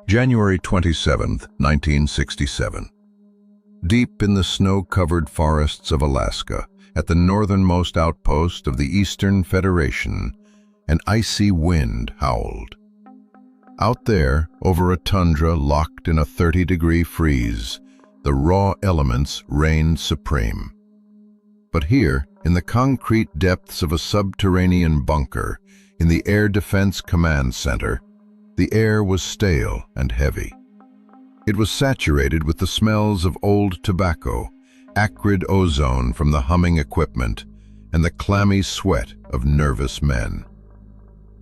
January 27, 1967. Deep in the snow-covered forests of Alaska, at the northernmost outpost of the Eastern Federation, an icy wind howled. Out there, over a tundra locked in a 30-degree freeze, the raw elements reigned supreme. But here, in the concrete depths of a subterranean bunker, in the Air Defense Command Center, the air was stale and heavy. It was saturated with the smells of old tobacco, acrid ozone from the humming equipment, and the clammy sweat of nervous men.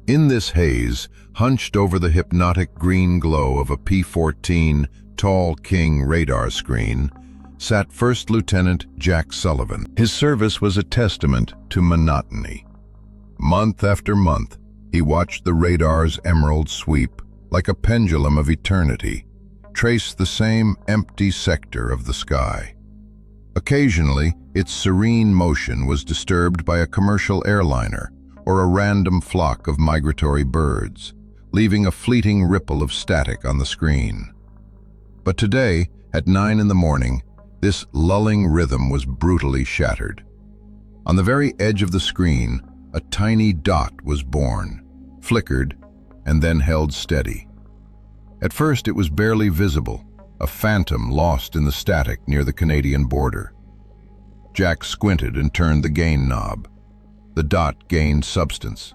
In this haze, hunched over the hypnotic green glow of a P-14 Tall King radar screen, sat First Lieutenant Jack Sullivan. His service was a testament to monotony. Month after month, he watched the radar's emerald sweep, like a pendulum of eternity, trace the same empty sector of the sky. Occasionally, its serene motion was disturbed by a commercial airliner or a random flock of migratory birds, leaving a fleeting ripple of static on the screen. But today, at 9 in the morning, this lulling rhythm was brutally shattered. On the very edge of the screen, a tiny dot was born, flickered, and then held steady. At first it was barely visible, a phantom lost in the static near the Canadian border. Jack squinted and turned the gain knob. The dot gained substance.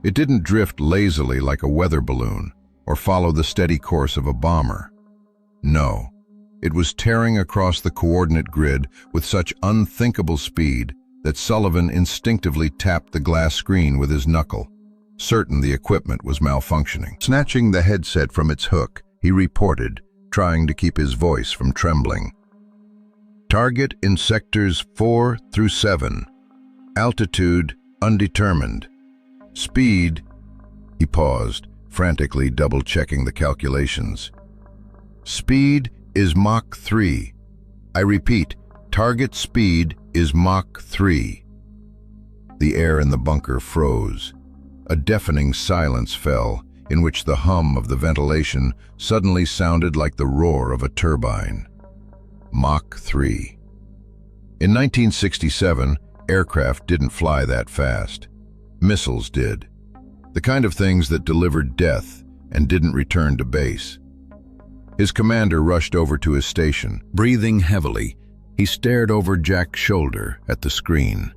It didn't drift lazily like a weather balloon or follow the steady course of a bomber. No, it was tearing across the coordinate grid with such unthinkable speed that Sullivan instinctively tapped the glass screen with his knuckle, certain the equipment was malfunctioning. Snatching the headset from its hook, he reported, trying to keep his voice from trembling. Target in sectors 4 through 7. Altitude undetermined. Speed. He paused, frantically double-checking the calculations. Speed is Mach 3. I repeat, target speed is Mach 3. The air in the bunker froze. A deafening silence fell, in which the hum of the ventilation suddenly sounded like the roar of a turbine. Mach 3. In 1967, aircraft didn't fly that fast. Missiles did. The kind of things that delivered death and didn't return to base. His commander rushed over to his station. Breathing heavily, he stared over Jack's shoulder at the screen.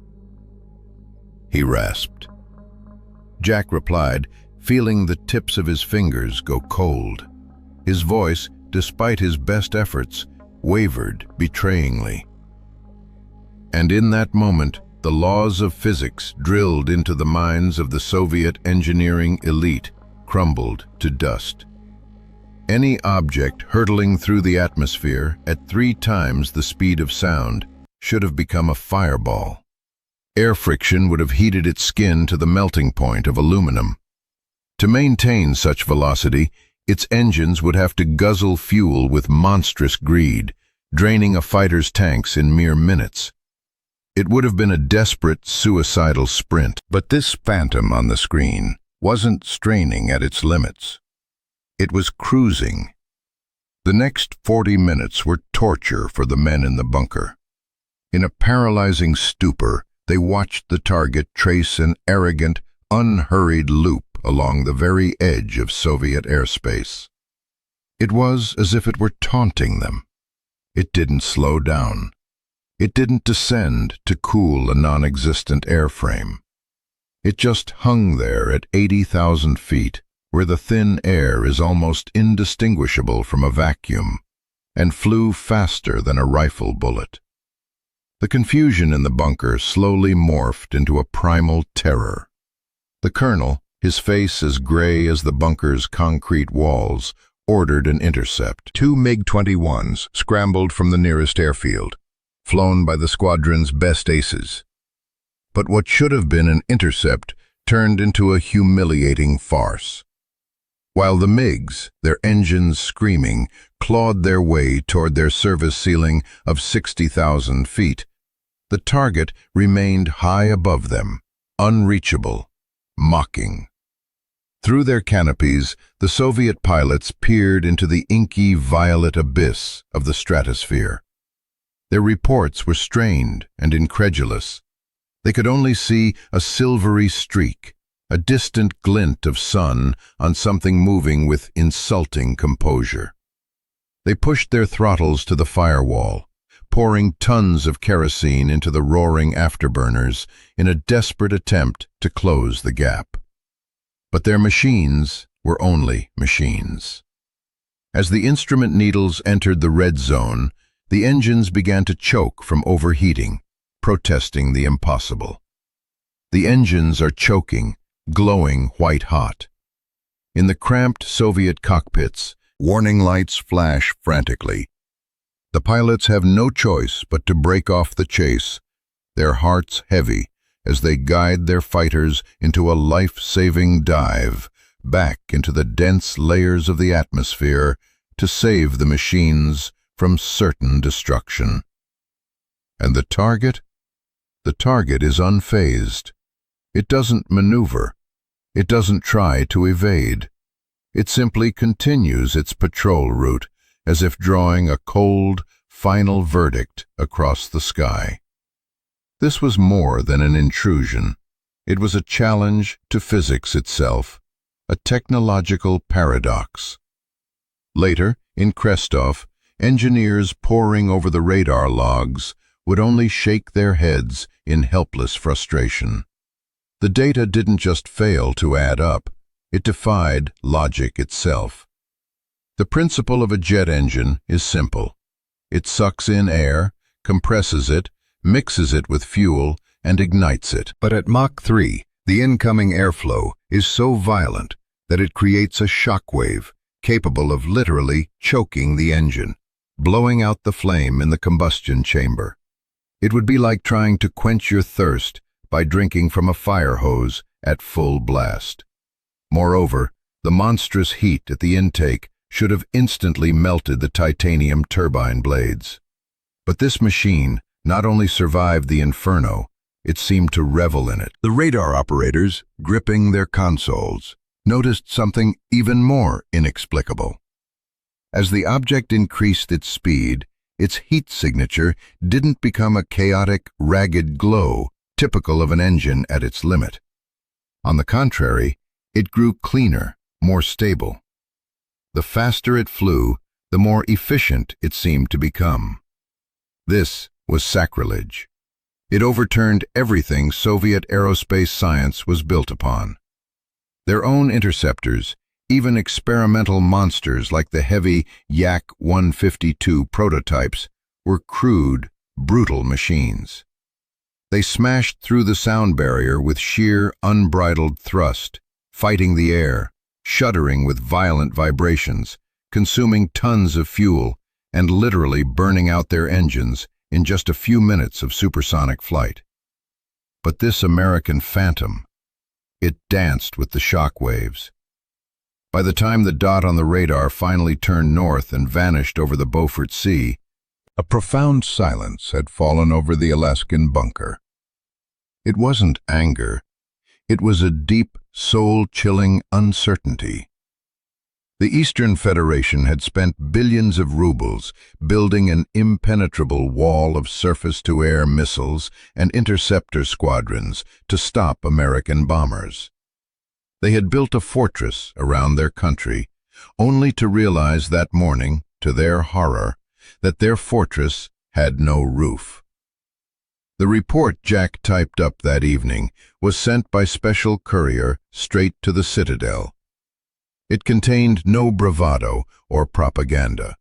He rasped. Jack replied, feeling the tips of his fingers go cold. His voice, despite his best efforts, wavered betrayingly. And in that moment, the laws of physics drilled into the minds of the Soviet engineering elite crumbled to dust. Any object hurtling through the atmosphere at 3 times the speed of sound should have become a fireball. Air friction would have heated its skin to the melting point of aluminum. To maintain such velocity, its engines would have to guzzle fuel with monstrous greed, draining a fighter's tanks in mere minutes. It would have been a desperate, suicidal sprint, but this phantom on the screen wasn't straining at its limits. It was cruising. The next 40 minutes were torture for the men in the bunker. In a paralyzing stupor, they watched the target trace an arrogant, unhurried loop along the very edge of Soviet airspace. It was as if it were taunting them. It didn't slow down. It didn't descend to cool a non-existent airframe. It just hung there at 80,000 feet, where the thin air is almost indistinguishable from a vacuum, and flew faster than a rifle bullet. The confusion in the bunker slowly morphed into a primal terror. The colonel, his face as gray as the bunker's concrete walls, ordered an intercept. 2 MiG-21s scrambled from the nearest airfield, flown by the squadron's best aces. But what should have been an intercept turned into a humiliating farce. While the MiGs, their engines screaming, clawed their way toward their service ceiling of 60,000 feet, the target remained high above them, unreachable, mocking. Through their canopies, the Soviet pilots peered into the inky violet abyss of the stratosphere. Their reports were strained and incredulous. They could only see a silvery streak, a distant glint of sun on something moving with insulting composure. They pushed their throttles to the firewall, pouring tons of kerosene into the roaring afterburners in a desperate attempt to close the gap. But their machines were only machines. As the instrument needles entered the red zone, the engines began to choke from overheating, protesting the impossible. The engines are choking, glowing white-hot. In the cramped Soviet cockpits, warning lights flash frantically. The pilots have no choice but to break off the chase, their hearts heavy as they guide their fighters into a life-saving dive back into the dense layers of the atmosphere to save the machines from certain destruction. And the target? The target is unfazed. It doesn't maneuver. It doesn't try to evade. It simply continues its patrol route as if drawing a cold, final verdict across the sky. This was more than an intrusion. It was a challenge to physics itself, a technological paradox. Later, in Krestov, engineers poring over the radar logs would only shake their heads in helpless frustration. The data didn't just fail to add up, it defied logic itself. The principle of a jet engine is simple. It sucks in air, compresses it, mixes it with fuel, and ignites it. But at Mach 3, the incoming airflow is so violent that it creates a shock wave capable of literally choking the engine, blowing out the flame in the combustion chamber. It would be like trying to quench your thirst by drinking from a fire hose at full blast. Moreover, the monstrous heat at the intake should have instantly melted the titanium turbine blades. But this machine not only survived the inferno, it seemed to revel in it. The radar operators, gripping their consoles, noticed something even more inexplicable. As the object increased its speed, its heat signature didn't become a chaotic, ragged glow typical of an engine at its limit. On the contrary, it grew cleaner, more stable. The faster it flew, the more efficient it seemed to become. This was sacrilege. It overturned everything Soviet aerospace science was built upon. Their own interceptors, even experimental monsters like the heavy Yak-152 prototypes, were crude, brutal machines. They smashed through the sound barrier with sheer, unbridled thrust, fighting the air, shuddering with violent vibrations, consuming tons of fuel, and literally burning out their engines in just a few minutes of supersonic flight. But this American Phantom, it danced with the shock waves. By the time the dot on the radar finally turned north and vanished over the Beaufort Sea, a profound silence had fallen over the Alaskan bunker. It wasn't anger. It was a deep, soul-chilling uncertainty. The Eastern Federation had spent billions of rubles building an impenetrable wall of surface-to-air missiles and interceptor squadrons to stop American bombers. They had built a fortress around their country, only to realize that morning, to their horror, that their fortress had no roof. The report Jack typed up that evening was sent by special courier straight to the Citadel. It contained no bravado or propaganda,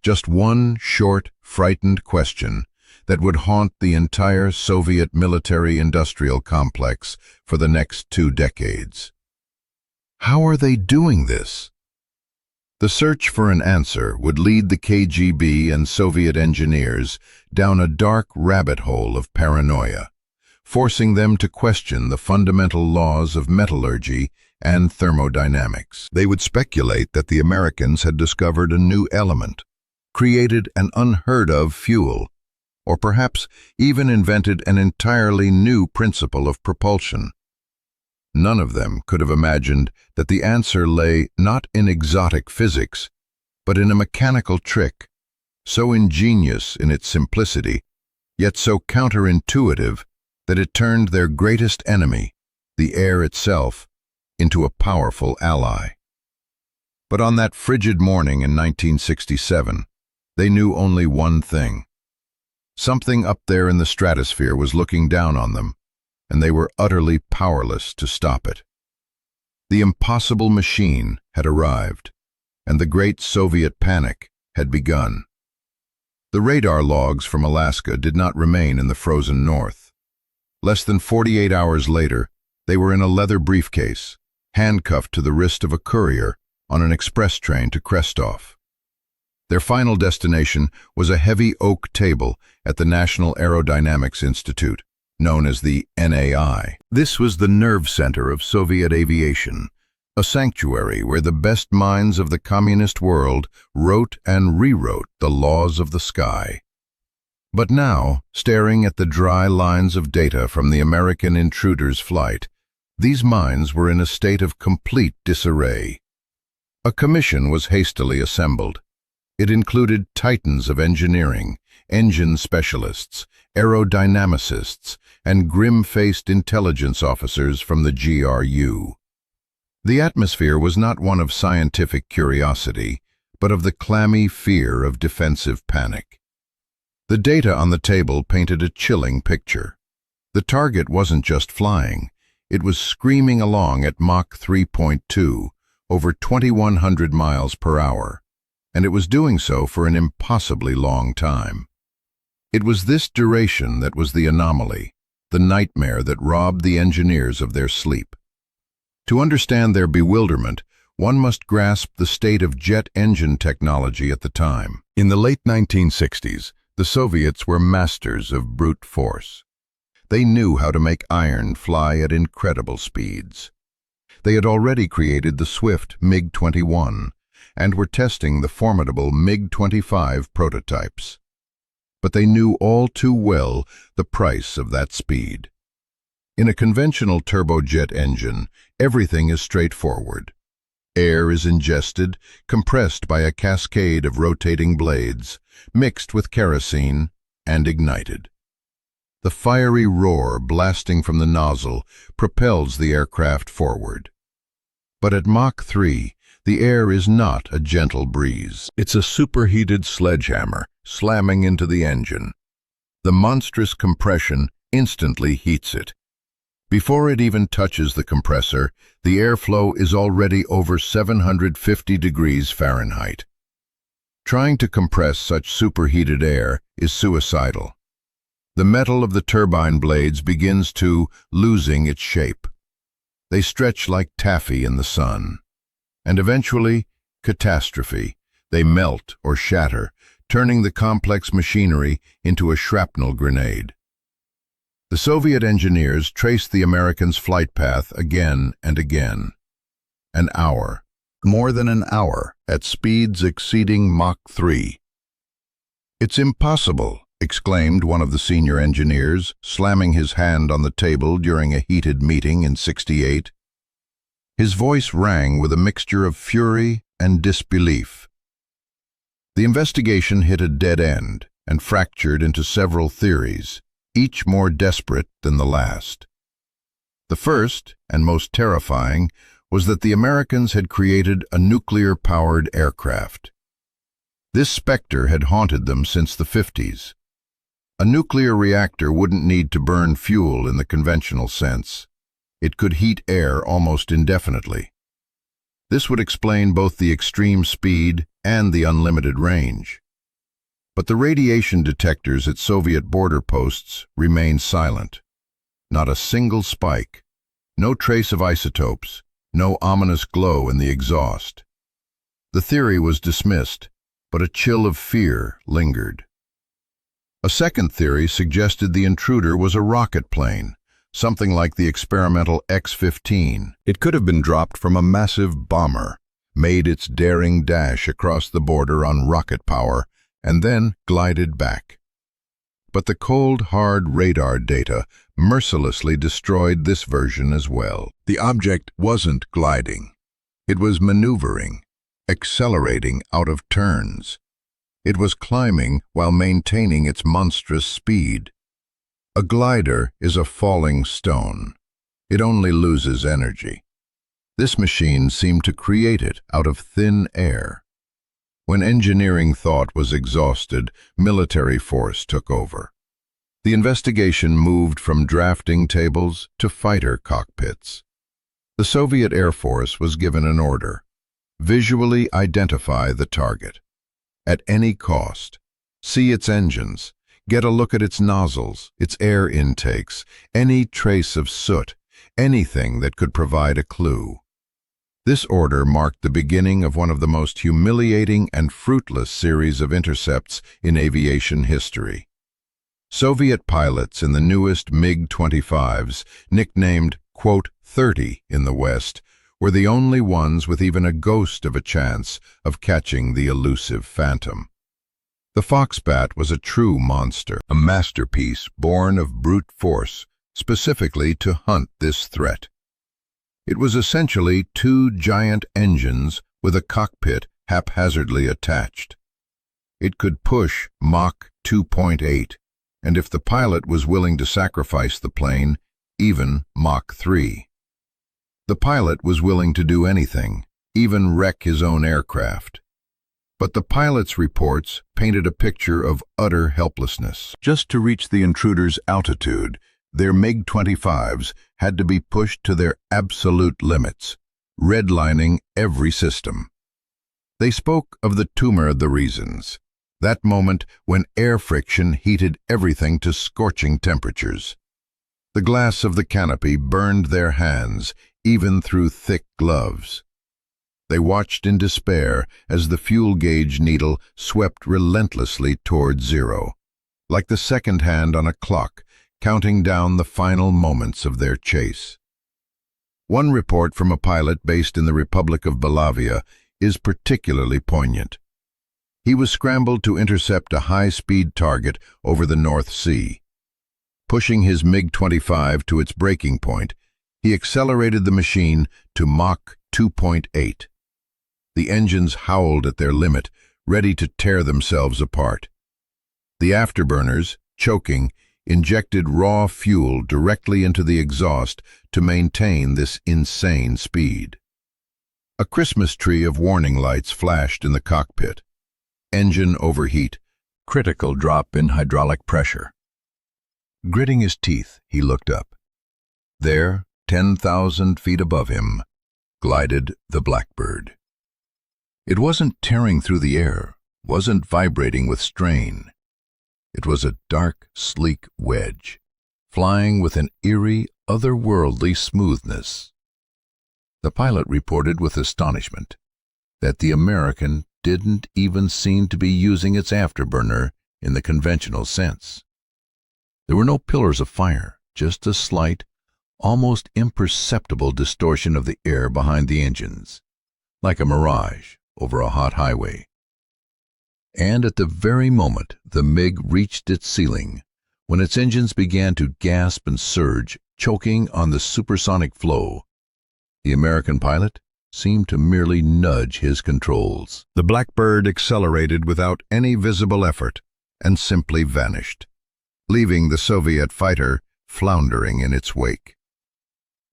just one short, frightened question that would haunt the entire Soviet military-industrial complex for the next 2 decades. How are they doing this? The search for an answer would lead the KGB and Soviet engineers down a dark rabbit hole of paranoia, forcing them to question the fundamental laws of metallurgy and thermodynamics. They would speculate that the Americans had discovered a new element, created an unheard-of fuel, or perhaps even invented an entirely new principle of propulsion. None of them could have imagined that the answer lay not in exotic physics, but in a mechanical trick, so ingenious in its simplicity, yet so counterintuitive that it turned their greatest enemy, the air itself, into a powerful ally. But on that frigid morning in 1967, they knew only one thing. Something up there in the stratosphere was looking down on them, and they were utterly powerless to stop it. The impossible machine had arrived, and the great Soviet panic had begun. The radar logs from Alaska did not remain in the frozen north. Less than 48 hours later, they were in a leather briefcase, handcuffed to the wrist of a courier on an express train to Krestov. Their final destination was a heavy oak table at the National Aerodynamics Institute, known as the NAI. This was the nerve center of Soviet aviation, a sanctuary where the best minds of the communist world wrote and rewrote the laws of the sky. But now, staring at the dry lines of data from the American intruder's flight, these minds were in a state of complete disarray. A commission was hastily assembled. It included titans of engineering, engine specialists, aerodynamicists, and grim-faced intelligence officers from the GRU. The atmosphere was not one of scientific curiosity, but of the clammy fear of defensive panic. The data on the table painted a chilling picture. The target wasn't just flying, it was screaming along at Mach 3.2, over 2,100 miles per hour, and it was doing so for an impossibly long time. It was this duration that was the anomaly, the nightmare that robbed the engineers of their sleep. To understand their bewilderment, one must grasp the state of jet engine technology at the time. In the late 1960s, the Soviets were masters of brute force. They knew how to make iron fly at incredible speeds. They had already created the swift MiG-21 and were testing the formidable MiG-25 prototypes. But they knew all too well the price of that speed. In a conventional turbojet engine, everything is straightforward. Air is ingested, compressed by a cascade of rotating blades, mixed with kerosene, and ignited. The fiery roar blasting from the nozzle propels the aircraft forward. But at Mach 3, the air is not a gentle breeze. It's a superheated sledgehammer slamming into the engine. The monstrous compression instantly heats it. Before it even touches the compressor, the airflow is already over 750 degrees Fahrenheit. Trying to compress such superheated air is suicidal. The metal of the turbine blades begins to losing its shape. They stretch like taffy in the sun. And eventually, catastrophe. They melt or shatter, turning the complex machinery into a shrapnel grenade. The Soviet engineers traced the Americans' flight path again and again. An hour, more than an hour, at speeds exceeding Mach 3. "It's impossible," exclaimed one of the senior engineers, slamming his hand on the table during a heated meeting in '68. His voice rang with a mixture of fury and disbelief. The investigation hit a dead end and fractured into several theories, each more desperate than the last. The first, and most terrifying, was that the Americans had created a nuclear-powered aircraft. This specter had haunted them since the '50s. A nuclear reactor wouldn't need to burn fuel in the conventional sense. It could heat air almost indefinitely. This would explain both the extreme speed and the unlimited range. But the radiation detectors at Soviet border posts remained silent. Not a single spike, no trace of isotopes, no ominous glow in the exhaust. The theory was dismissed, but a chill of fear lingered. A second theory suggested the intruder was a rocket plane, something like the experimental X-15. It could have been dropped from a massive bomber, made its daring dash across the border on rocket power, and then glided back. But the cold, hard radar data mercilessly destroyed this version as well. The object wasn't gliding. It was maneuvering, accelerating out of turns. It was climbing while maintaining its monstrous speed. A glider is a falling stone. It only loses energy. This machine seemed to create it out of thin air. When engineering thought was exhausted, military force took over. The investigation moved from drafting tables to fighter cockpits. The Soviet Air Force was given an order: visually identify the target. At any cost. See its engines. Get a look at its nozzles, its air intakes, any trace of soot, anything that could provide a clue. This order marked the beginning of one of the most humiliating and fruitless series of intercepts in aviation history. Soviet pilots in the newest MiG-25s, nicknamed, quote, 30 in the West, were the only ones with even a ghost of a chance of catching the elusive phantom. The Foxbat was a true monster, a masterpiece born of brute force, specifically to hunt this threat. It was essentially two giant engines with a cockpit haphazardly attached. It could push Mach 2.8, and if the pilot was willing to sacrifice the plane, even Mach 3. The pilot was willing to do anything, even wreck his own aircraft. But the pilot's reports painted a picture of utter helplessness. Just to reach the intruder's altitude, their MiG-25s had to be pushed to their absolute limits, redlining every system. They spoke of the tumor of the reasons, that moment when air friction heated everything to scorching temperatures. The glass of the canopy burned their hands, even through thick gloves. They watched in despair as the fuel gauge needle swept relentlessly toward zero, like the second hand on a clock, counting down the final moments of their chase. One report from a pilot based in the Republic of Belavia is particularly poignant. He was scrambled to intercept a high-speed target over the North Sea. Pushing his MiG-25 to its breaking point, he accelerated the machine to Mach 2.8. The engines howled at their limit, ready to tear themselves apart. The afterburners, choking, injected raw fuel directly into the exhaust to maintain this insane speed. A Christmas tree of warning lights flashed in the cockpit. Engine overheat, critical drop in hydraulic pressure. Gritting his teeth, he looked up. There, 10,000 feet above him, glided the Blackbird. It wasn't tearing through the air, wasn't vibrating with strain. It was a dark, sleek wedge, flying with an eerie, otherworldly smoothness. The pilot reported with astonishment that the American didn't even seem to be using its afterburner in the conventional sense. There were no pillars of fire, just a slight, almost imperceptible distortion of the air behind the engines, like a mirage over a hot highway. And at the very moment the MiG reached its ceiling, when its engines began to gasp and surge, choking on the supersonic flow, the American pilot seemed to merely nudge his controls. The Blackbird accelerated without any visible effort and simply vanished, leaving the Soviet fighter floundering in its wake.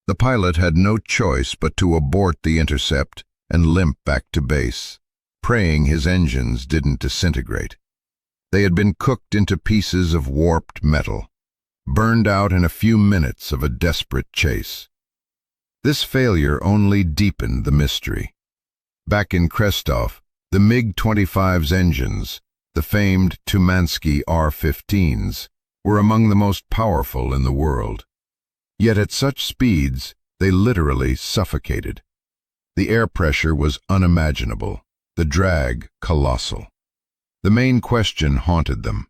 The pilot had no choice but to abort the intercept and limp back to base, praying his engines didn't disintegrate. They had been cooked into pieces of warped metal, burned out in a few minutes of a desperate chase. This failure only deepened the mystery. Back in Krestov, the MiG-25's engines, the famed Tumansky R-15s, were among the most powerful in the world. Yet at such speeds, they literally suffocated. The air pressure was unimaginable, the drag colossal. The main question haunted them.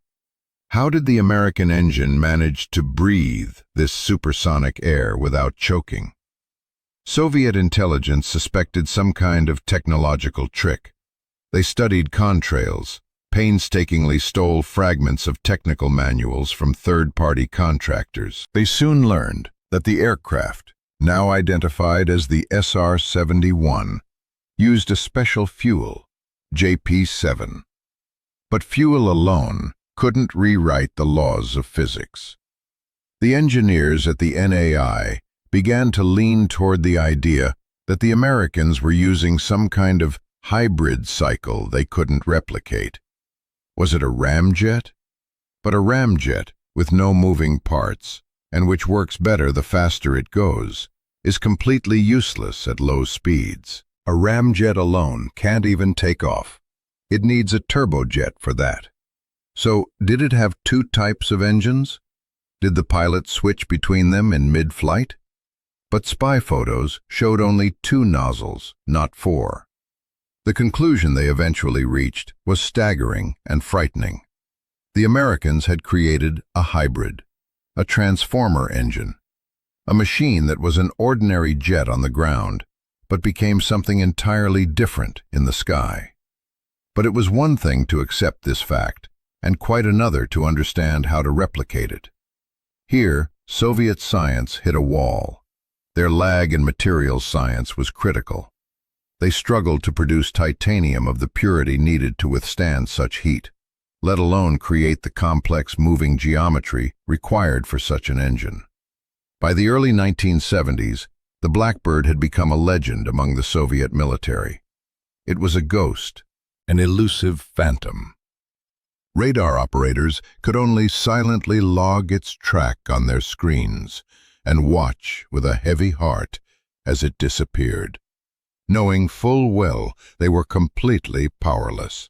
How did the American engine manage to breathe this supersonic air without choking? Soviet intelligence suspected some kind of technological trick. They studied contrails, painstakingly stole fragments of technical manuals from third-party contractors. They soon learned that the aircraft, now identified as the SR-71, used a special fuel, JP-7. But fuel alone couldn't rewrite the laws of physics. The engineers at the NAI began to lean toward the idea that the Americans were using some kind of hybrid cycle they couldn't replicate. Was it a ramjet? But a ramjet with no moving parts, and which works better the faster it goes, is completely useless at low speeds. A ramjet alone can't even take off. It needs a turbojet for that. So, did it have two types of engines? Did the pilot switch between them in mid-flight? But spy photos showed only two nozzles, not four. The conclusion they eventually reached was staggering and frightening. The Americans had created a hybrid, a transformer engine, a machine that was an ordinary jet on the ground, but became something entirely different in the sky. But it was one thing to accept this fact, and quite another to understand how to replicate it. Here, Soviet science hit a wall. Their lag in materials science was critical. They struggled to produce titanium of the purity needed to withstand such heat, let alone create the complex moving geometry required for such an engine. By the early 1970s, the Blackbird had become a legend among the Soviet military. It was a ghost, an elusive phantom. Radar operators could only silently log its track on their screens and watch with a heavy heart as it disappeared, knowing full well they were completely powerless.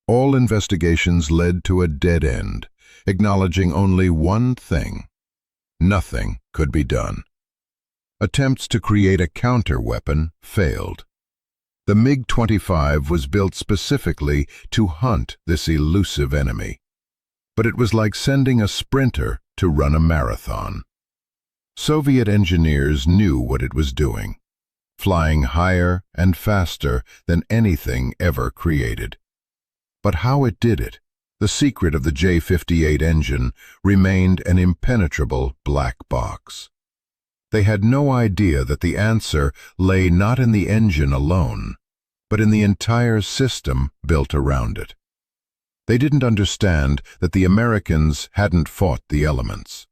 All investigations led to a dead end, acknowledging only one thing: nothing could be done. Attempts to create a counter-weapon failed. The MiG-25 was built specifically to hunt this elusive enemy, but it was like sending a sprinter to run a marathon. Soviet engineers knew what it was doing, flying higher and faster than anything ever created. But how it did it, the secret of the J-58 engine, remained an impenetrable black box. They had no idea that the answer lay not in the engine alone, but in the entire system built around it. They didn't understand that the Americans hadn't fought the elements.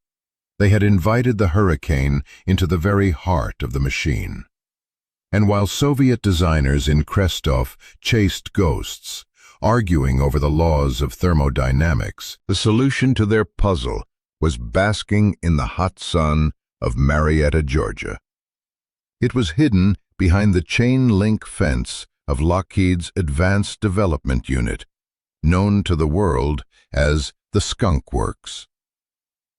They had invited the hurricane into the very heart of the machine. And while Soviet designers in Krestov chased ghosts, arguing over the laws of thermodynamics, the solution to their puzzle was basking in the hot sun of Marietta, Georgia. It was hidden behind the chain-link fence of Lockheed's Advanced Development Unit, known to the world as the Skunk Works.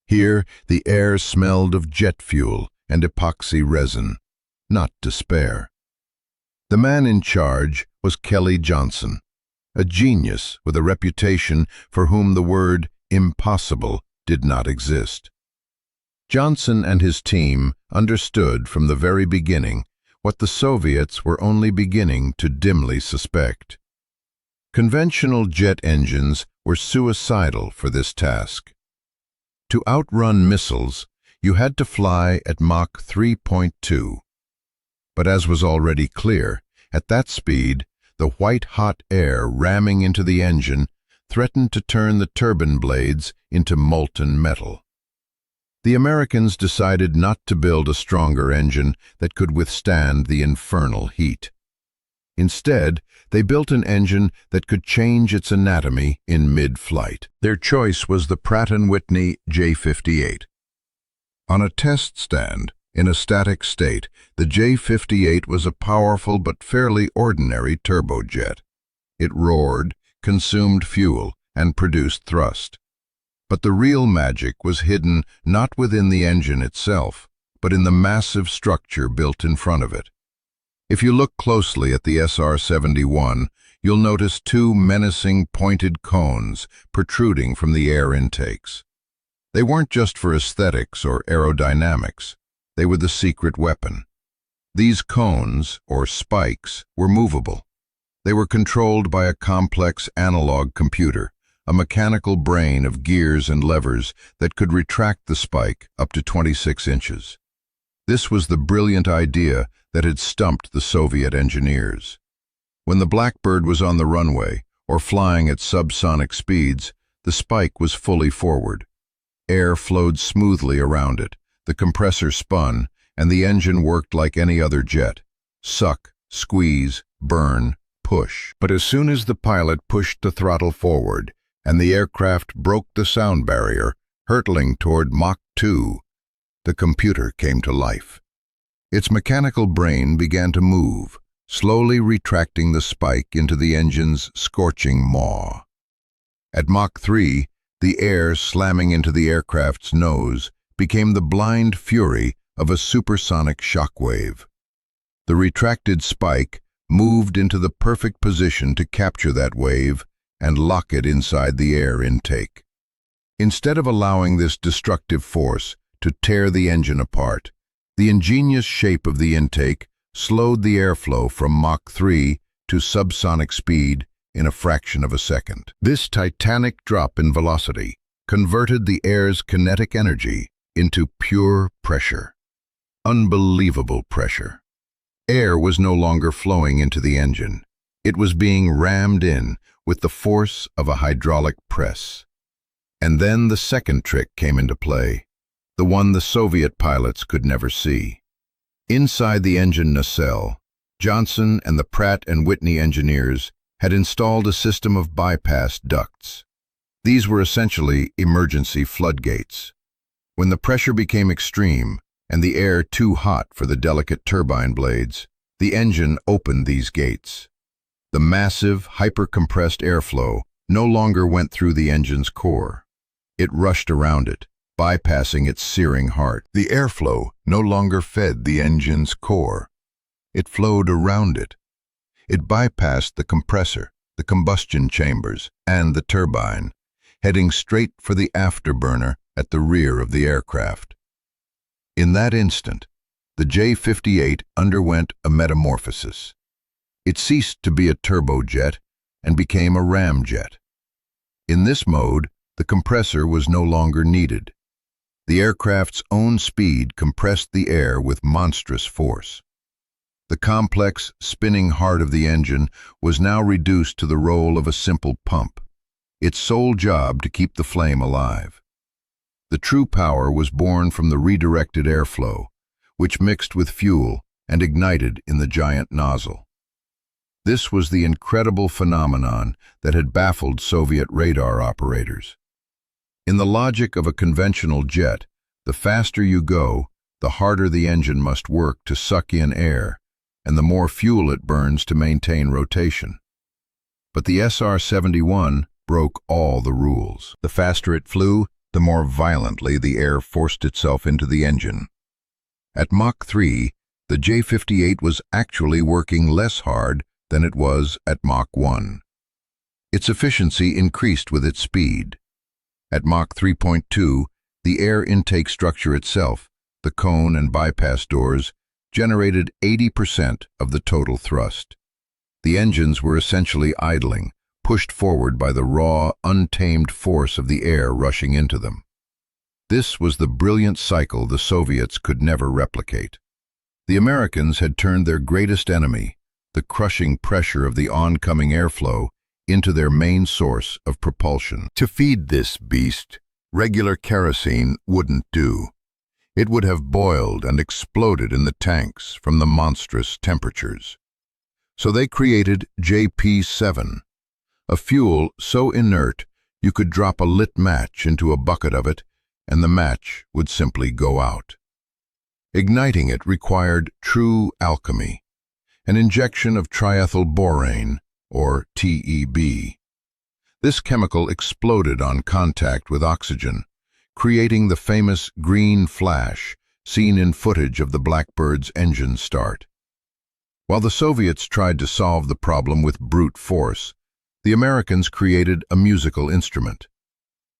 Here, the air smelled of jet fuel and epoxy resin, not despair. The man in charge was Kelly Johnson, a genius with a reputation for whom the word impossible did not exist. Johnson and his team understood from the very beginning what the Soviets were only beginning to dimly suspect. Conventional jet engines were suicidal for this task. To outrun missiles, you had to fly at Mach 3.2. But as was already clear, at that speed, the white-hot air ramming into the engine threatened to turn the turbine blades into molten metal. The Americans decided not to build a stronger engine that could withstand the infernal heat. Instead, they built an engine that could change its anatomy in mid-flight. Their choice was the Pratt & Whitney J-58. On a test stand, in a static state, the J-58 was a powerful but fairly ordinary turbojet. It roared, consumed fuel, and produced thrust. But the real magic was hidden not within the engine itself, but in the massive structure built in front of it. If you look closely at the SR-71, you'll notice two menacing pointed cones protruding from the air intakes. They weren't just for aesthetics or aerodynamics. They were the secret weapon. These cones, or spikes, were movable. They were controlled by a complex analog computer, a mechanical brain of gears and levers that could retract the spike up to 26 inches. This was the brilliant idea that had stumped the Soviet engineers. When the Blackbird was on the runway, or flying at subsonic speeds, the spike was fully forward. Air flowed smoothly around it, the compressor spun, and the engine worked like any other jet. Suck, squeeze, burn, push. But as soon as the pilot pushed the throttle forward, and the aircraft broke the sound barrier, hurtling toward Mach 2, the computer came to life. Its mechanical brain began to move, slowly retracting the spike into the engine's scorching maw. At Mach 3, the air slamming into the aircraft's nose became the blind fury of a supersonic shockwave. The retracted spike moved into the perfect position to capture that wave and lock it inside the air intake. Instead of allowing this destructive force to tear the engine apart, the ingenious shape of the intake slowed the airflow from Mach 3 to subsonic speed in a fraction of a second. This titanic drop in velocity converted the air's kinetic energy into pure pressure. Unbelievable pressure. Air was no longer flowing into the engine. It was being rammed in with the force of a hydraulic press. And then the second trick came into play, the one the Soviet pilots could never see. Inside the engine nacelle, Johnson and the Pratt & Whitney engineers had installed a system of bypass ducts. These were essentially emergency floodgates. When the pressure became extreme and the air too hot for the delicate turbine blades, the engine opened these gates. The massive, hyper-compressed airflow no longer went through the engine's core. It rushed around it, bypassing its searing heart. The airflow no longer fed the engine's core. It flowed around it. It bypassed the compressor, the combustion chambers, and the turbine, heading straight for the afterburner at the rear of the aircraft. In that instant, the J-58 underwent a metamorphosis. It ceased to be a turbojet and became a ramjet. In this mode, the compressor was no longer needed. The aircraft's own speed compressed the air with monstrous force. The complex, spinning heart of the engine was now reduced to the role of a simple pump, its sole job to keep the flame alive. The true power was born from the redirected airflow, which mixed with fuel and ignited in the giant nozzle. This was the incredible phenomenon that had baffled Soviet radar operators. In the logic of a conventional jet, the faster you go, the harder the engine must work to suck in air, and the more fuel it burns to maintain rotation. But the SR-71 broke all the rules. The faster it flew, the more violently the air forced itself into the engine. At Mach 3, the J-58 was actually working less hard than it was at Mach 1. Its efficiency increased with its speed. At Mach 3.2, the air intake structure itself, the cone and bypass doors, generated 80% of the total thrust. The engines were essentially idling, pushed forward by the raw, untamed force of the air rushing into them. This was the brilliant cycle the Soviets could never replicate. The Americans had turned their greatest enemy, the crushing pressure of the oncoming airflow, into their main source of propulsion. To feed this beast, regular kerosene wouldn't do. It would have boiled and exploded in the tanks from the monstrous temperatures. So they created JP-7, a fuel so inert you could drop a lit match into a bucket of it and the match would simply go out. Igniting it required true alchemy, an injection of triethylborane, or TEB. This chemical exploded on contact with oxygen, creating the famous green flash seen in footage of the Blackbird's engine start. While the Soviets tried to solve the problem with brute force, the Americans created a musical instrument.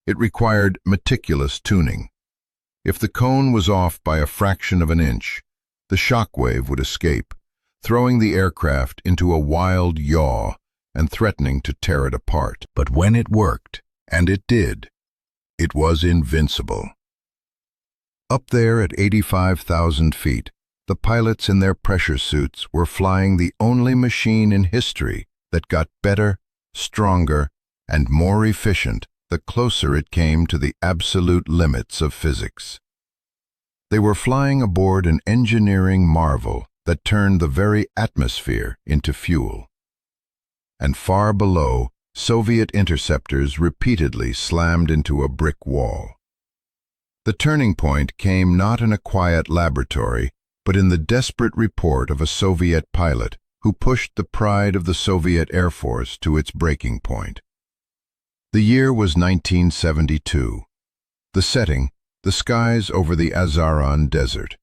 It required meticulous tuning. If the cone was off by a fraction of an inch, the shock wave would escape, throwing the aircraft into a wild yaw and threatening to tear it apart. But when it worked, and it did, it was invincible. Up there at 85,000 feet, the pilots in their pressure suits were flying the only machine in history that got better, stronger, and more efficient the closer it came to the absolute limits of physics. They were flying aboard an engineering marvel that turned the very atmosphere into fuel. And far below, Soviet interceptors repeatedly slammed into a brick wall. The turning point came not in a quiet laboratory, but in the desperate report of a Soviet pilot who pushed the pride of the Soviet Air Force to its breaking point. The year was 1972. The setting, the skies over the Azaran Desert.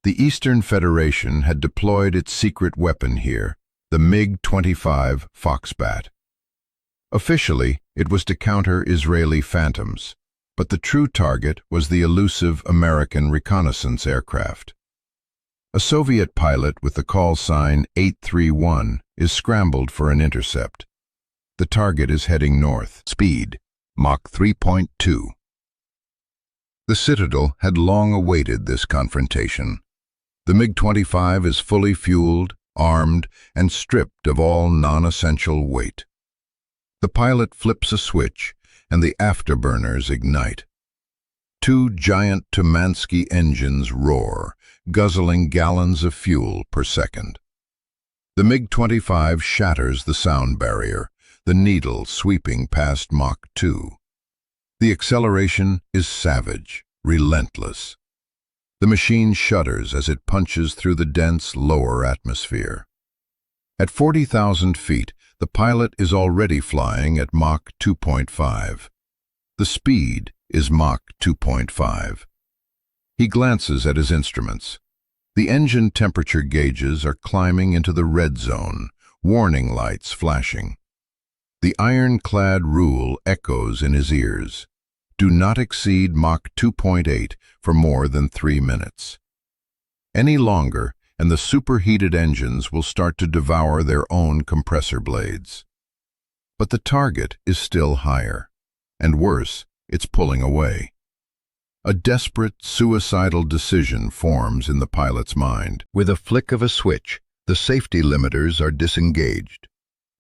The Eastern Federation had deployed its secret weapon here, the MiG-25 Foxbat. Officially, it was to counter Israeli Phantoms, but the true target was the elusive American reconnaissance aircraft. A Soviet pilot with the call sign 831 is scrambled for an intercept. The target is heading north. Speed, Mach 3.2. The Citadel had long awaited this confrontation. The MiG-25 is fully fueled, armed, and stripped of all non-essential weight. The pilot flips a switch, and the afterburners ignite. Two giant Tumansky engines roar, guzzling gallons of fuel per second. The MiG-25 shatters the sound barrier, the needle sweeping past Mach 2. The acceleration is savage, relentless. The machine shudders as it punches through the dense lower atmosphere. At 40,000 feet, the pilot is already flying at Mach 2.5. The speed is Mach 2.5. He glances at his instruments. The engine temperature gauges are climbing into the red zone, warning lights flashing. The ironclad rule echoes in his ears. Do not exceed Mach 2.8 for more than 3 minutes. Any longer, and the superheated engines will start to devour their own compressor blades. But the target is still higher, and worse, it's pulling away. A desperate, suicidal decision forms in the pilot's mind. With a flick of a switch, the safety limiters are disengaged.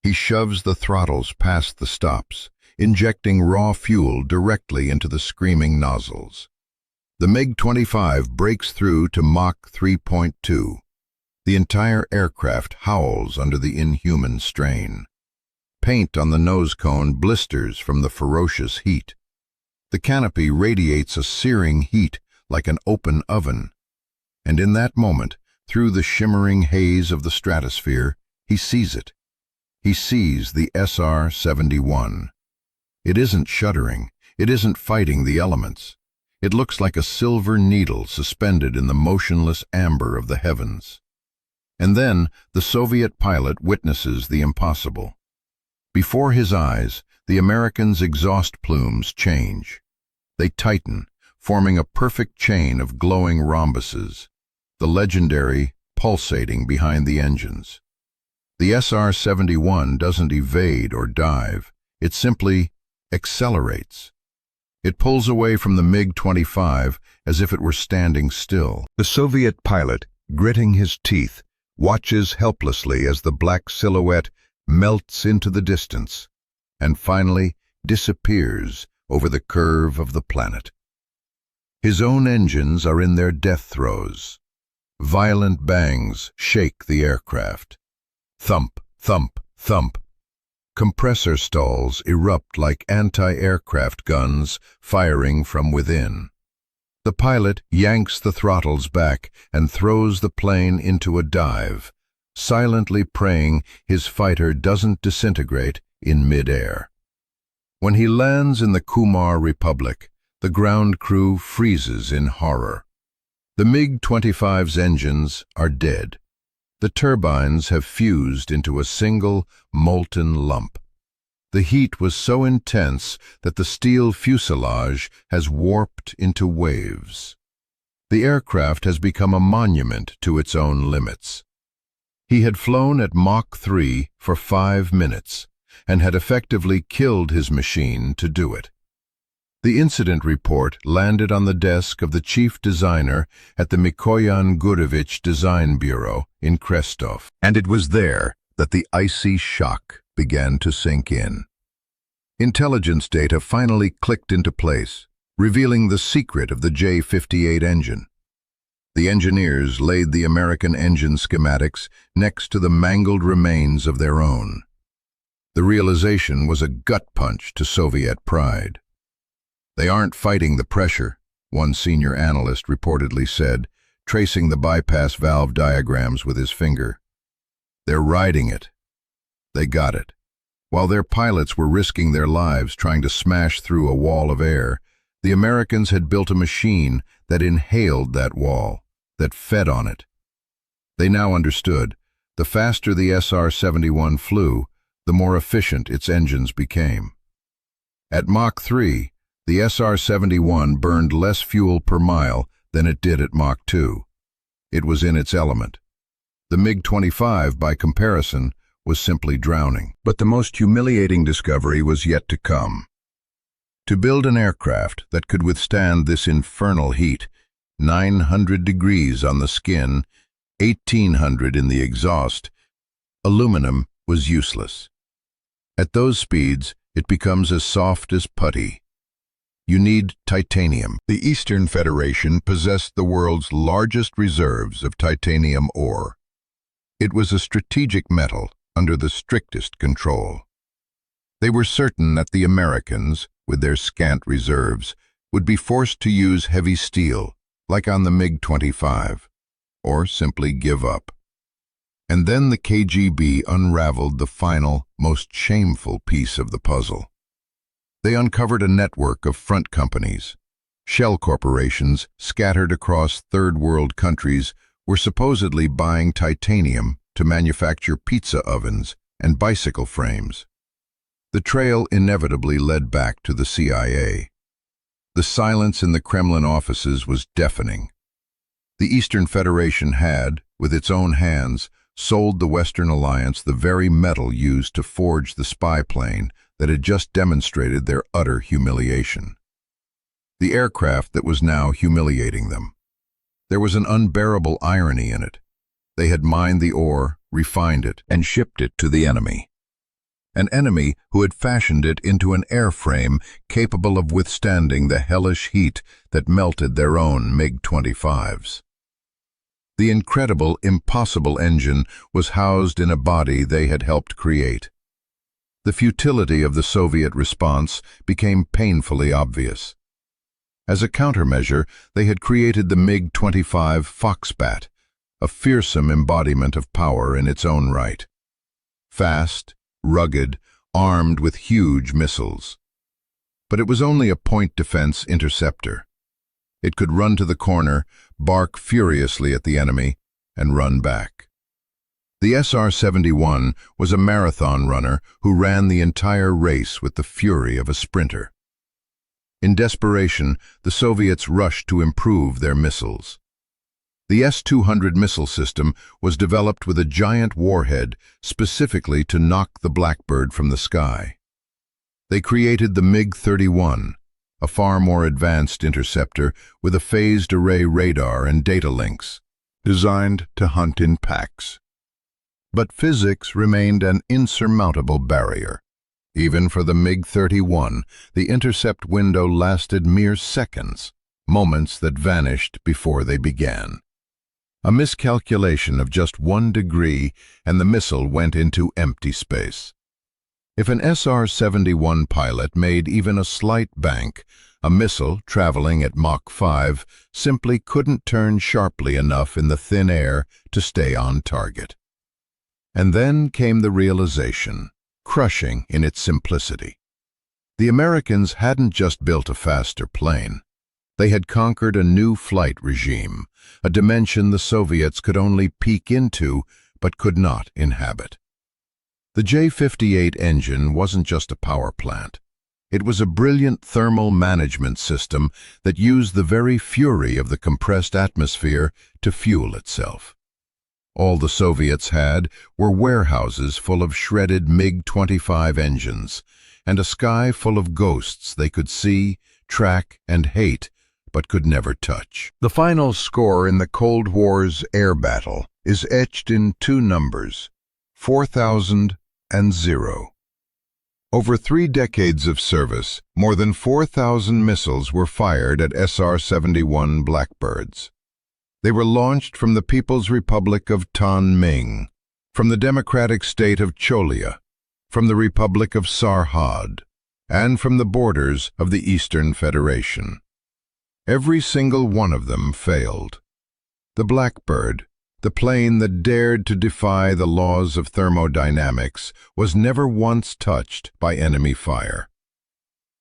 He shoves the throttles past the stops, injecting raw fuel directly into the screaming nozzles. The MiG-25 breaks through to Mach 3.2. The entire aircraft howls under the inhuman strain. Paint on the nose cone blisters from the ferocious heat. The canopy radiates a searing heat like an open oven. And in that moment, through the shimmering haze of the stratosphere, he sees it. He sees the SR-71. It isn't shuddering. It isn't fighting the elements. It looks like a silver needle suspended in the motionless amber of the heavens. And then the Soviet pilot witnesses the impossible. Before his eyes, the Americans' exhaust plumes change. They tighten, forming a perfect chain of glowing rhombuses, the legendary pulsating behind the engines. The SR-71 doesn't evade or dive. It simply accelerates. It pulls away from the MiG-25 as if it were standing still. The Soviet pilot, gritting his teeth, watches helplessly as the black silhouette melts into the distance and finally disappears over the curve of the planet. His own engines are in their death throes. Violent bangs shake the aircraft. Thump, thump, thump. Compressor stalls erupt like anti-aircraft guns firing from within. The pilot yanks the throttles back and throws the plane into a dive, silently praying his fighter doesn't disintegrate in mid-air. When he lands in the Kumar Republic, the ground crew freezes in horror. The MiG-25's engines are dead. The turbines have fused into a single, molten lump. The heat was so intense that the steel fuselage has warped into waves. The aircraft has become a monument to its own limits. He had flown at Mach 3 for 5 minutes and had effectively killed his machine to do it. The incident report landed on the desk of the chief designer at the Mikoyan Gurevich Design Bureau in Krestov, and it was there that the icy shock began to sink in. Intelligence data finally clicked into place, revealing the secret of the J-58 engine. The engineers laid the American engine schematics next to the mangled remains of their own. The realization was a gut punch to Soviet pride. "They aren't fighting the pressure," one senior analyst reportedly said, tracing the bypass valve diagrams with his finger. "They're riding it. They got it." While their pilots were risking their lives trying to smash through a wall of air, the Americans had built a machine that inhaled that wall, that fed on it. They now understood, the faster the SR-71 flew, the more efficient its engines became. At Mach 3, the SR-71 burned less fuel per mile than it did at Mach 2. It was in its element. The MiG-25, by comparison, was simply drowning. But the most humiliating discovery was yet to come. To build an aircraft that could withstand this infernal heat, 900 degrees on the skin, 1800 in the exhaust, aluminum was useless. At those speeds, it becomes as soft as putty. You need titanium. The Eastern Federation possessed the world's largest reserves of titanium ore. It was a strategic metal under the strictest control. They were certain that the Americans, with their scant reserves, would be forced to use heavy steel, like on the MiG-25, or simply give up. And then the KGB unraveled the final, most shameful piece of the puzzle. They uncovered a network of front companies. Shell corporations scattered across third-world countries were supposedly buying titanium to manufacture pizza ovens and bicycle frames. The trail inevitably led back to the CIA. The silence in the Kremlin offices was deafening. The Eastern Federation had, with its own hands, sold the Western Alliance the very metal used to forge the spy plane that had just demonstrated their utter humiliation. The aircraft that was now humiliating them. There was an unbearable irony in it. They had mined the ore, refined it, and shipped it to the enemy. An enemy who had fashioned it into an airframe capable of withstanding the hellish heat that melted their own MiG-25s. The incredible, impossible engine was housed in a body they had helped create. The futility of the Soviet response became painfully obvious. As a countermeasure, they had created the MiG-25 Foxbat, a fearsome embodiment of power in its own right. Fast, rugged, armed with huge missiles. But it was only a point defense interceptor. It could run to the corner, bark furiously at the enemy, and run back. The SR-71 was a marathon runner who ran the entire race with the fury of a sprinter. In desperation, the Soviets rushed to improve their missiles. The S-200 missile system was developed with a giant warhead specifically to knock the Blackbird from the sky. They created the MiG-31, a far more advanced interceptor with a phased array radar and data links, designed to hunt in packs. But physics remained an insurmountable barrier. Even for the MiG-31, the intercept window lasted mere seconds, moments that vanished before they began. A miscalculation of just 1 degree and the missile went into empty space. If an SR-71 pilot made even a slight bank, a missile traveling at Mach 5 simply couldn't turn sharply enough in the thin air to stay on target. And then came the realization, crushing in its simplicity. The Americans hadn't just built a faster plane. They had conquered a new flight regime, a dimension the Soviets could only peek into but could not inhabit. The J-58 engine wasn't just a power plant. It was a brilliant thermal management system that used the very fury of the compressed atmosphere to fuel itself. All the Soviets had were warehouses full of shredded MiG-25 engines, and a sky full of ghosts they could see, track, and hate, but could never touch. The final score in the Cold War's air battle is etched in two numbers, 4,000 and 0. Over 3 decades of service, more than 4,000 missiles were fired at SR-71 Blackbirds. They were launched from the People's Republic of Tan-Ming, from the democratic state of Cholia, from the Republic of Sarhad, and from the borders of the Eastern Federation. Every single one of them failed. The Blackbird, the plane that dared to defy the laws of thermodynamics, was never once touched by enemy fire.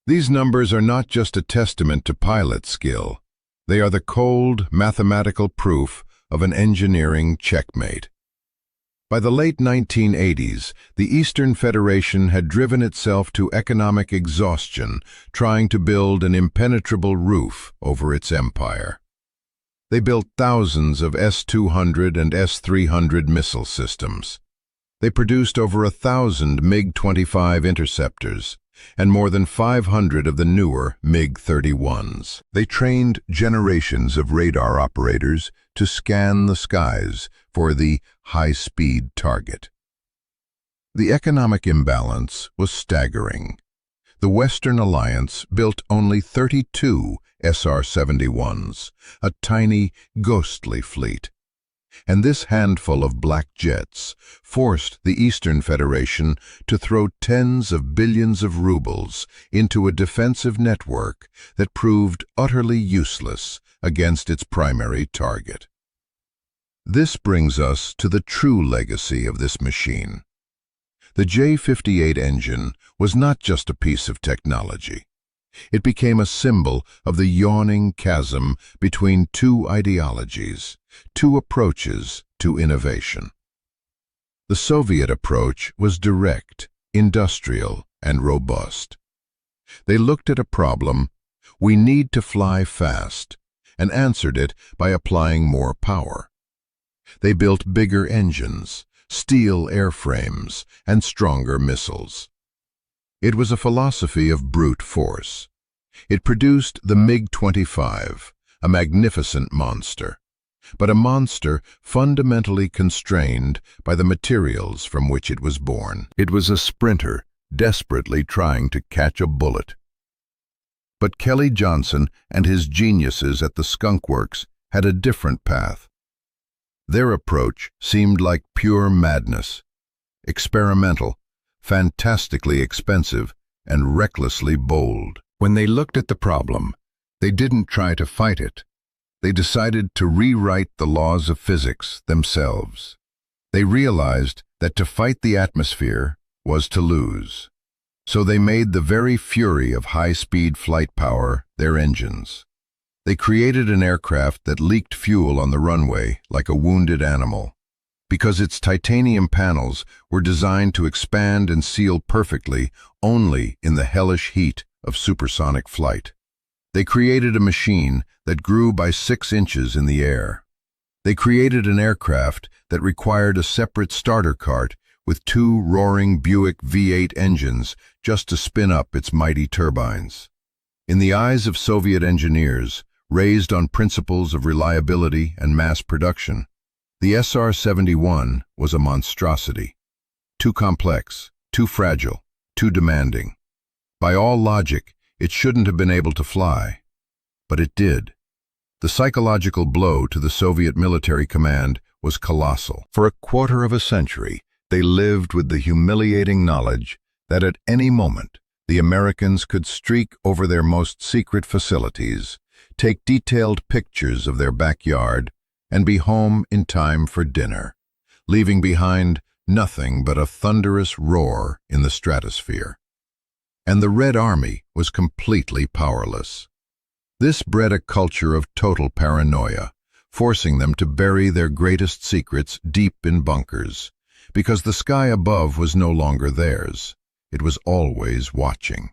These numbers are not just a testament to pilot skill. They are the cold, mathematical proof of an engineering checkmate. By the late 1980s, the Eastern Federation had driven itself to economic exhaustion, trying to build an impenetrable roof over its empire. They built thousands of S-200 and S-300 missile systems. They produced over 1,000 MiG-25 interceptors, and more than 500 of the newer MiG-31s. They trained generations of radar operators to scan the skies for the high-speed target. The economic imbalance was staggering. The Western Alliance built only 32 SR-71s, a tiny, ghostly fleet. And this handful of black jets forced the Eastern Federation to throw tens of billions of rubles into a defensive network that proved utterly useless against its primary target. This brings us to the true legacy of this machine. The J-58 engine was not just a piece of technology. It became a symbol of the yawning chasm between two ideologies, two approaches to innovation. The Soviet approach was direct, industrial, and robust. They looked at a problem, we need to fly fast, and answered it by applying more power. They built bigger engines, steel airframes, and stronger missiles. It was a philosophy of brute force. It produced the MiG-25, a magnificent monster, but a monster fundamentally constrained by the materials from which it was born. It was a sprinter, desperately trying to catch a bullet. But Kelly Johnson and his geniuses at the Skunk Works had a different path. Their approach seemed like pure madness, experimental, fantastically expensive, and recklessly bold. When they looked at the problem, they didn't try to fight it. They decided to rewrite the laws of physics themselves. They realized that to fight the atmosphere was to lose. So they made the very fury of high-speed flight power their engines. They created an aircraft that leaked fuel on the runway like a wounded animal, because its titanium panels were designed to expand and seal perfectly only in the hellish heat of supersonic flight. They created a machine that grew by 6 inches in the air. They created an aircraft that required a separate starter cart with 2 roaring Buick V8 engines just to spin up its mighty turbines. In the eyes of Soviet engineers, raised on principles of reliability and mass production, the SR-71 was a monstrosity. Too complex, too fragile, too demanding. By all logic, it shouldn't have been able to fly. But it did. The psychological blow to the Soviet military command was colossal. For a quarter of a century, they lived with the humiliating knowledge that at any moment, the Americans could streak over their most secret facilities, take detailed pictures of their backyard, and be home in time for dinner, leaving behind nothing but a thunderous roar in the stratosphere. And the Red Army was completely powerless. This bred a culture of total paranoia, forcing them to bury their greatest secrets deep in bunkers, because the sky above was no longer theirs. It was always watching.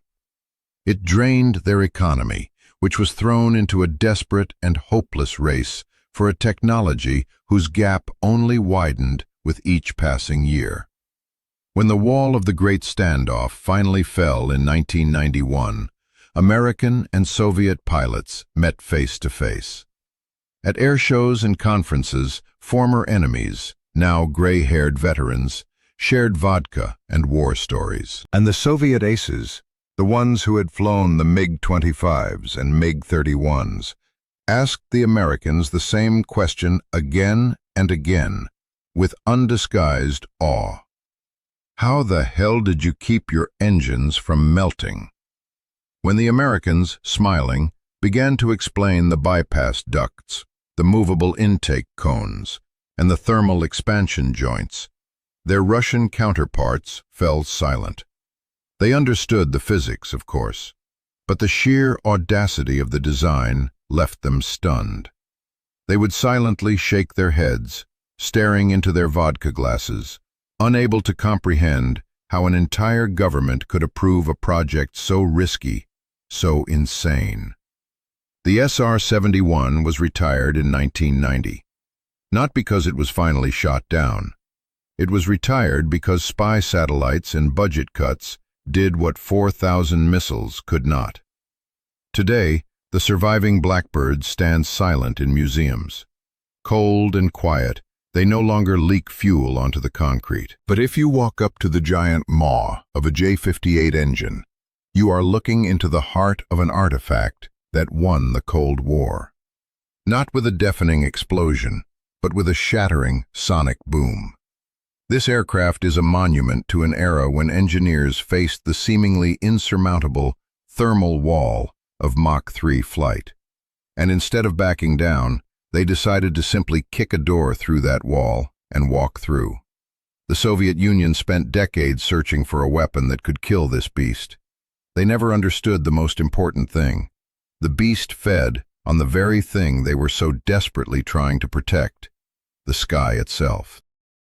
It drained their economy, which was thrown into a desperate and hopeless race for a technology whose gap only widened with each passing year. When the wall of the Great Standoff finally fell in 1991, American and Soviet pilots met face to face. At air shows and conferences, former enemies, now gray-haired veterans, shared vodka and war stories. And the Soviet aces, the ones who had flown the MiG-25s and MiG-31s, asked the Americans the same question again and again, with undisguised awe. How the hell did you keep your engines from melting? When the Americans, smiling, began to explain the bypass ducts, the movable intake cones, and the thermal expansion joints, their Russian counterparts fell silent. They understood the physics, of course, but the sheer audacity of the design left them stunned. They would silently shake their heads, staring into their vodka glasses, unable to comprehend how an entire government could approve a project so risky, so insane. The SR-71 was retired in 1990, not because it was finally shot down. It was retired because spy satellites and budget cuts did what 4,000 missiles could not. Today, the surviving Blackbird stands silent in museums. Cold and quiet, they no longer leak fuel onto the concrete. But if you walk up to the giant maw of a J-58 engine, you are looking into the heart of an artifact that won the Cold War. Not with a deafening explosion, but with a shattering sonic boom. This aircraft is a monument to an era when engineers faced the seemingly insurmountable thermal wall of Mach 3 flight. And instead of backing down, they decided to simply kick a door through that wall and walk through. The Soviet Union spent decades searching for a weapon that could kill this beast. They never understood the most important thing. The beast fed on the very thing they were so desperately trying to protect, the sky itself.